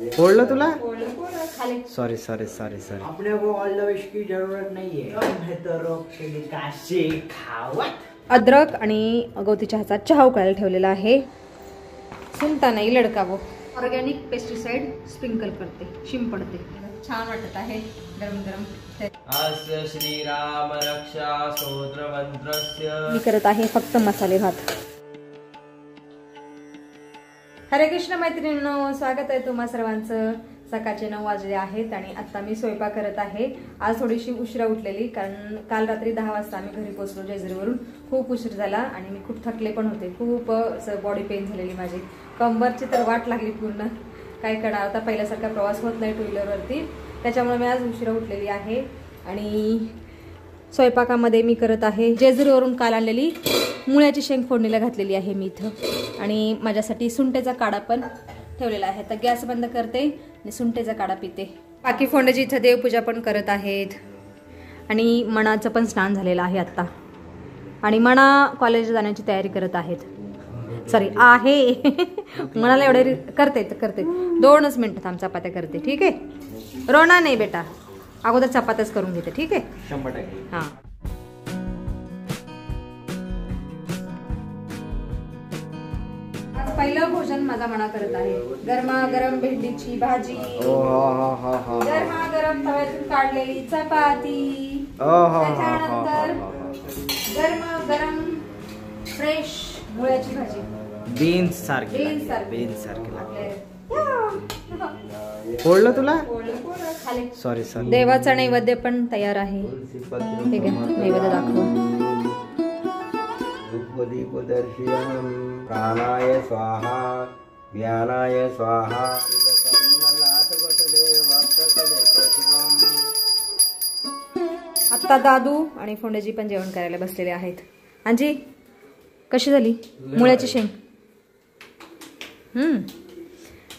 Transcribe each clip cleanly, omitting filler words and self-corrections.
बोललो तुला खाली सॉरी सॉरी सॉरी सॉरी। अपने को ऑल द विश की जरूरत नहीं है तो रोक के काशी खावत। अद्रक आणि गवती चहाचा चहा उकळायला ठेवलेला आहे। सुनता नाही लडकावो। ऑर्गॅनिक पेस्टिसाइड स्प्रिंकल करते, शिंपडते, छान वाटत आहे गरम गरम। अस्य श्रीराम रक्षा स्तोत्र मंत्रस्य। मी करत आहे फक्त मसाले भात। हरे कृष्ण मैत्रिणींनो, स्वागत आहे तुम्हा सर्वांचं। सकाळचे 9 वाजले आहेत आणि आता मी स्वयंपाक करत आहे। आज थोडीशी उशिरा उठलेली, कारण काल रात्री 10 वाजता आम्ही घरी पोहोचलो जेजुरीवरून। खूप उशीर झाला आणि मी खूप थकले पण होते, खूप बॉडी पेन झालेली माझी, कंबरची तर वाट लागली पूर्ण। काय करणार आता, पहिल्यासारखा प्रवास होत नाही टू व्हीलरवरती, त्याच्यामुळे मी आज उशिरा उठलेली आहे। आणि स्वयंपाकामध्ये मी करत आहे जेजुरीवरून काल आणलेली मुळ्याची शेंग फोडणीला घातलेली आहे मी इथं, आणि माझ्यासाठी सुंठेचा काढा पण ठेवलेला आहे। तर गॅस बंद करते आणि सुंठेचा काढा पिते। बाकी फोंड्याची इथं देवपूजा पण करत आहेत आणि मनाचं पण स्नान झालेलं आहे आत्ता, आणि मना कॉलेजला जाण्याची तयारी करत आहेत। सॉरी आहे मनाला एवढे करते 2च मिनिटात आम चपात्या करते, ठीक आहे। रोना नाही बेटा, अगोदर चपात्याच करून घेते, ठीक आहे। 100%। हां, पहिलं भोजन माझा मना करत आहे। गरमागरम भेंडीची भाजी, गरमागरम तव्यातून काढलेली चपाती, त्याच्यानंतर गरमागरम फ्रेश मुळ्याची भाजी, बीन्स सारखी लागले। बोललो तुला खाली सॉरी सॉरी। देवाचा नैवेद्य पण तयार आहे, ठीक आहे, नैवेद्य दाखव। प्राणाय स्वाहा व्यानाय स्वाहा। आता दादू आणि फोंडेजी पण जेवण करायला बसलेले आहेत। आजी कशी झाली मुळ्याची शेंग?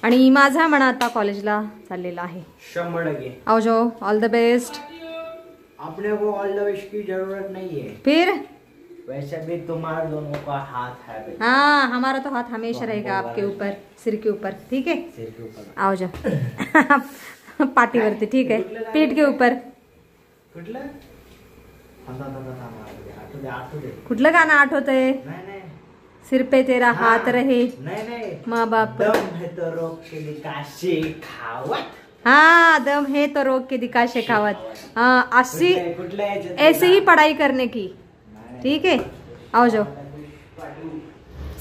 आणि माझा मना आता कॉलेजला चाललेला आहे। 100%। आओ जाओ, ऑल द बेस्ट। अपने को ऑल द विश की जरूरत नहीं है, फिर वैसे भी तुम्हारे दोनों का हाथ है। हाँ, हमारा तो हाथ हमेशा रहेगा आपके ऊपर, सिर के ऊपर, ठीक है। सिर के ऊपर आओ जाओ पाठीवरती, ठीक है, पीठ के ऊपर। कुठलं कुठलं गाणं आठवतंय? नाही सिर पे तेरा हाथ रहे, नाही माँ बाप। दम है तो रोक के काशी खावत। हाँ, दम है तो रोक के दिखा शेखावत। हाँ, अस्सी ऐसे ही पढ़ाई करने की, ठीक आहे। आओ जाओ।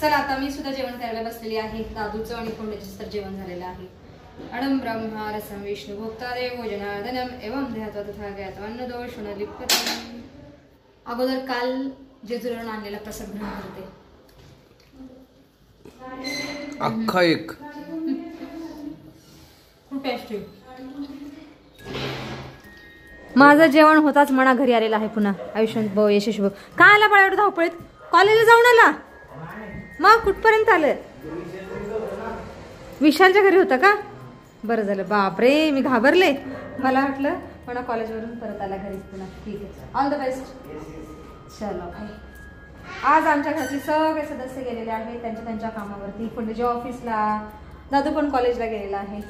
चला आता मी सुद्धा जेवण करायला बसलेली आहे। दादूचं आणि फोंड्याचं तर जेवण झालेलं आहे। अडम ब्रह्मा रसम विष्णू भोक्ता देवो जनार्दनम एवं देहत्वा तथा ज्ञात्वा अन्नदोष न लिप्यते। अगोदर काल जेजुरीवरून आणलेला प्रसाद ग्रहण करते। अख्खा एक खूप टेस्टी। माझं जेवण होताच मना घरी आलेला आहे पुन्हा। आयुष्यवंत भाऊ, यशस्वी भाऊ, काय आला बाळा एवढं धावपळीत? कॉलेजला जाऊन आला? मग कुठपर्यंत आलं? विशालच्या घरी होतं का? बरं झालं, बापरे मी घाबरले, मला वाटलं मना कॉलेजवरून परत आला घरी पुन्हा, ठीक आहे। All the best. चलो भाई, आज आमच्या घरचे सगळे सदस्य गेलेले आहेत त्यांच्या कामावरती। फोंडेजी ऑफिसला, दादू पण कॉलेजला गेलेला आहे,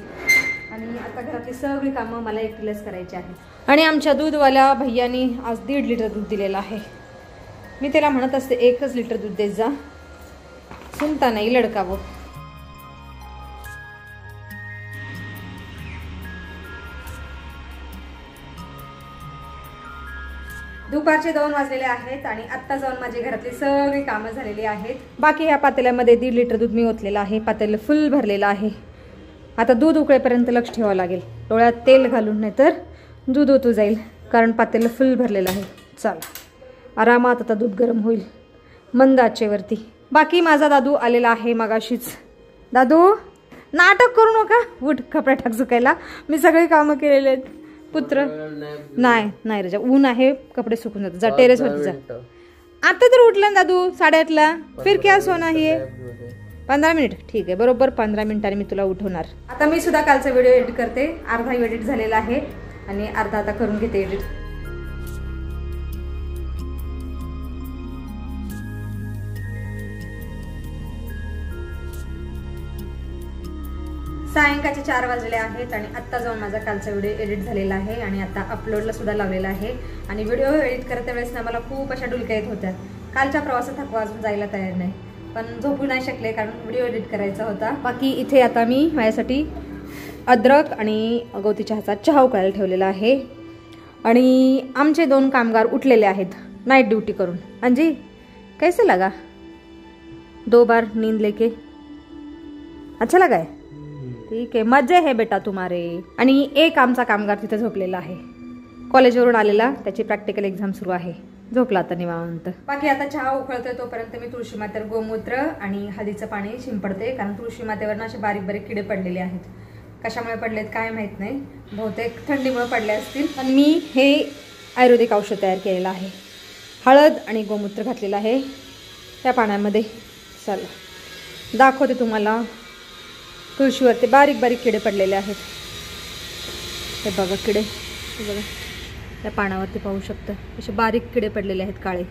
आणि आता घरातली सगळी कामं मला एकटीलाच करायची आहे। आणि आमच्या दूधवाल्या भैयानी आज 1.5 लिटर दूध दिलेलं आहे। मी त्याला म्हणत असते 1च लिटर दूध देत जा, सुनता नाही लडकावो। दुपारचे 2 वाजलेले आहेत आणि आत्ता जाऊन माझी घरातली सगळी कामं झालेली आहेत। बाकी ह्या पातेल्यामध्ये 1.5 लिटर दूध मी ओतलेलं आहे, पातेलं फुल भरलेलं आहे। आता दूध उकळेपर्यंत लक्ष ठेवावं लागेल, डोळ्यात तेल घालून, नाही तर दूध ओतू जाईल, कारण पातेलं फुल भरलेलं आहे। चला आरामात आता दूध गरम होईल मंद आचेवरती। बाकी माझा दादू आलेला आहे मगाशीच। दादू नाटक करू नका, उठ कपडे टाक सुकायला, मी सगळी कामं केलेली आहेत। पुत्र नाही रजा, ऊन आहे, कपडे सुकून जातात, जा टेरेसवरती जा। आता तर उठला दादू 8:30ला, फिर क्या सोना है? 15 मिनिट, ठीक आहे, बरोबर 15 मिनिटांनी मी तुला उठवणार। आता मी सुद्धा कालचा व्हिडिओ एडिट करते, अर्धा एडिट झालेला आहे आणि अर्धा आता करून घेते एडिट। सायंकाळचे 4 वाजले आहेत आणि आत्ता जाऊन माझा कालचा व्हिडिओ एडिट झालेला आहे आणि आता अपलोडला सुद्धा लावलेला आहे. आणि व्हिडिओ एडिट करते वेळेस ना मला खूप अशा डुलक्या येत होत्या. कालच्या प्रवासात थकवा अजून जायला तयार नाही, पण झोपू नाही शकले कारण व्हिडिओ एडिट करायचा होता. बाकी इथे आता मी माझ्यासाठी अद्रक आणि गवती चहाचा चहा उकळायला ठेवलेला आहे. आणि आमचे 2 कामगार उठलेले आहेत नाईट ड्यूटी करून. अंजी कैसे लगा 2 बार नींद लेके? अच्छा लगा है? ठीक आहे, मजे है बेटा तुम्हारे. आणि एक आमचा कामगार तिथे झोपलेला आहे, कॉलेजवरून आलेला, त्याची प्रॅक्टिकल एक्झाम सुरू आहे, झोपला आता निवांत. बाकी आता चहा उकळतोय तोपर्यंत मी तुळशी मातेवर गोमूत्र आणि हळदीचं पाणी शिंपडते, कारण तुळशी मातेवर असे बारीक बारीक किडे पडलेले आहेत. कशामुळे पडलेत काय माहित नाही, बहुतेक थंडीमुळे पडले असतील. पण मी हे आयुर्वेदिक औषध तयार केलेलं आहे. हळद आणि गोमूत्र घातलेलं आहे त्या पाण्यामध्ये. चला दाखवते तुम्हाला. तुळशीवरती बारीक बारीक किडे पडलेले आहेत. हे बघा किडे, हे बघा त्या पाण्यावरती पाहू शकता असे बारीक किडे पडलेले आहेत काळे.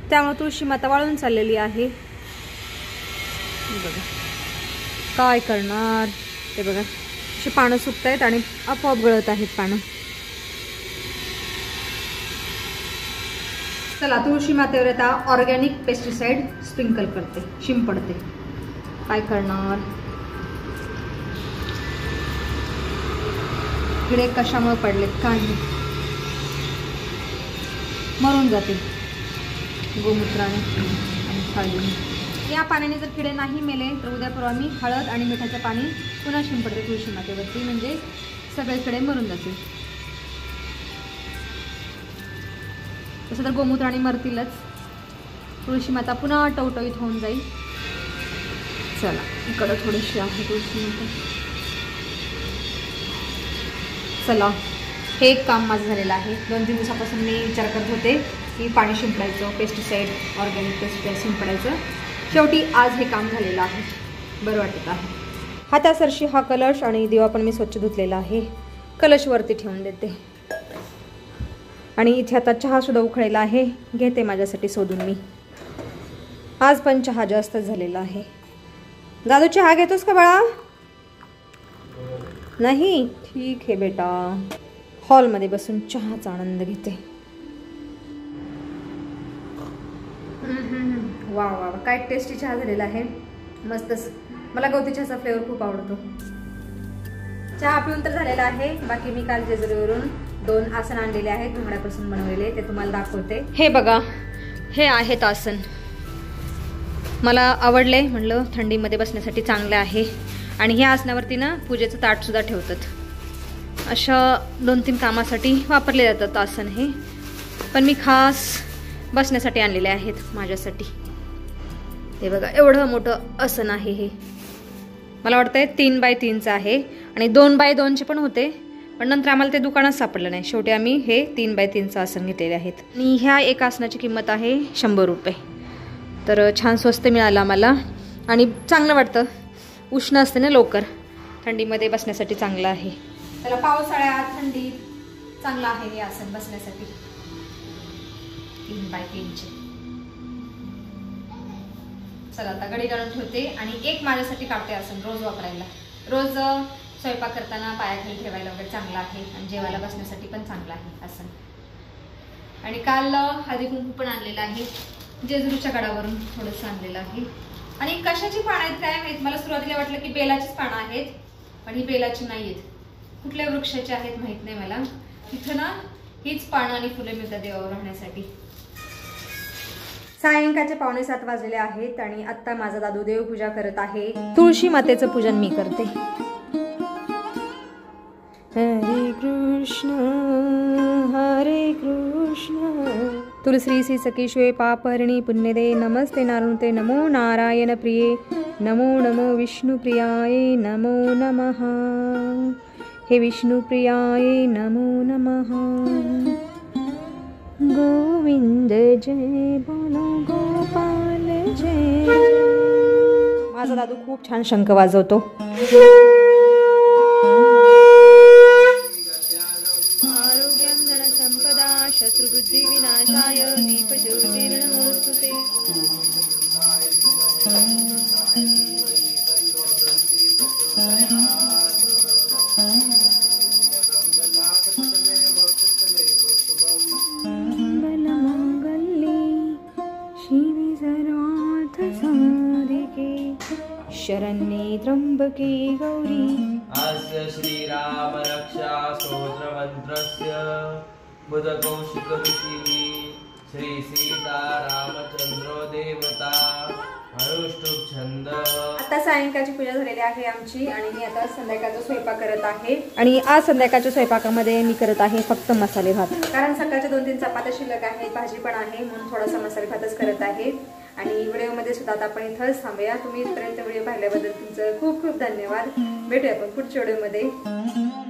त्यामुळे तुळशी माता वाळून चाललेली आहे. बघा काय करणार, ते बघा अशी पानं सुकत आहेत आणि आपोआप गळत आहेत पानं. चला तुळशी मातेवर आता ऑर्गॅनिक पेस्टिसाइड स्प्रिंकल करते, शिंपडते. काय करणार, किडे कशामुळे पडलेत काय मरून जाते गोमूत्राने आणि हळदीने. या पाण्याने जर किडे नाही मेले तर उद्या परवा मी हळद आणि मिठाचं पाणी पुन्हा शिंपडते तुळशी मातेवरती, म्हणजे सगळे किडे मरून जातील. तसं तर गोमूत्राने मरतीलच, तुळशी माता पुन्हा टवटवीत होऊन जाईल. चला इकडं थोडीशी आहे तुळशी माता. चला हे एक काम माझं झालेलं आहे. 2-3 दिवसापासून मी विचार करत होते की पाणी शिंपडायचं, पेस्टिसाइड ऑर्गॅनिक पेस्टिसाइड शिंपडायचं. शेवटी आज हे काम झालेलं आहे, बरं वाटत आहे. हातासरशी हा कलश आणि दिवा पण मी स्वच्छ धुतलेला आहे, कलशवरती ठेवून देते. आणि इथे आता चहासुद्धा उखळलेला आहे, घेते माझ्यासाठी शोधून मी. आज पण चहा जास्तच झालेला आहे. दादू चहा घेतोस का बाळा? नाही, ठीक आहे बेटा. हॉलमध्ये बसून चहाचा आनंद घेते. वा वा काय टेस्टी चहा झालेला आहे, मस्तच. मला गवती चहाचा फ्लेवर खूप आवडतो. चहा पिऊन तर झालेला आहे. बाकी मी काल जेजुरीवरून 2 आसन आणलेले आहेत घोंगड्यापासून बनवलेले, ते तुम्हाला दाखवते. हे बघा, हे आहेत आसन. मला आवडले, म्हणलं थंडीमध्ये बसण्यासाठी चांगले आहे. आणि ह्या आसनावरती ना पूजेचं ताटसुद्धा ठेवतात. अशा 2-3 कामासाठी वापरले जातात आसन हे, पण मी खास बसण्यासाठी आणलेले आहेत माझ्यासाठी. हे बघा एवढं मोठं आसन आहे हे. मला वाटतंय 3x3चं आहे आणि 2x2चे पण होते, पण नंतर आम्हाला ते दुकानात सापडलं नाही. शेवटी आम्ही हे 3x3चं आसन घेतलेले आहेत. आणि ह्या एका आसनाची किंमत आहे 100 रुपये. तर छान स्वस्त मिळालं आम्हाला आणि चांगलं वाटतं. उष्ण असते ना लवकर, थंडीमध्ये बसण्यासाठी चांगलं आहे. त्याला पावसाळ्यात थंडीत चांगलं आहे हे आसन बसण्यासाठी. 3x3चे. चला आता गडी घालून ठेवते आणि एक माझ्यासाठी काढते आसन रोज वापरायला. रोज स्वयंपाक करताना पायाखाली ठेवायला वगैरे चांगलं आहे आणि जेवायला बसण्यासाठी पण चांगलं आहे आसन. आणि काल हळदी कुंकू पण आणलेलं आहे, जेजुरीच्या गडावरून थोडंसं आणलेलं आहे. आणि कशाची पानं आहेत काय माहित. मला सुरुवातीला वाटलं की बेलाचीच पानं आहेत, पण ही बेलाची नाही आहेत. कुठल्या वृक्षाची आहेत माहित नाही मला. तिथं ना हीच पानं आणि फुले मिळतात देवावर राहण्यासाठी. सायंकाळचे 6:45 वाजलेले आहेत आणि आता माझा दादू देवपूजा करत आहे. तुळशी मातेचं पूजन मी करते. हरे कृष्ण हरे कृष्ण. तुलसी सखी पापरणी पुण्यदे नमस्ते नारुणते. नमो नारायण प्रिये. नमो नमो विष्णुप्रियाय नमो नमः. हे विष्णुप्रियाय नमो नमः. गोविंद जय बोलो गोपाल जय. माझा दादू खूप छान शंख वाजवतो. आरोग्यं धन संपदा शत्रुबुद्धी विनाशाय दीपज्योतिर्नमोस्तुते. शरण्ये त्र्यंबके गौरी अस्य श्रीराम रक्षा स्तोत्र मंत्रस्य बुधकौशिक ऋषिः श्री सीता रामचंद्र देवता अनुष्टुप छंद. आता सायंकाळची पूजा झालेली आहे आमची आणि मी आता संध्याकाळचा स्वयंपाक करत आहे. आणि आज संध्याकाळच्या स्वयंपाकामध्ये मी करत आहे फक्त मसाले भात, कारण सकाळच्या 2-3 चपात्या शिल्लक आहे, भाजी पण आहे, म्हणून थोडासा मसाले भातच करत आहे. आणि व्हिडिओमध्ये सुद्धा आता आपण इथंच थांबूया. तुम्ही इथपर्यंत व्हिडिओ पाहिल्याबद्दल तुमचं खूप खूप धन्यवाद. भेटूया आपण पुढच्या व्हिडिओमध्ये.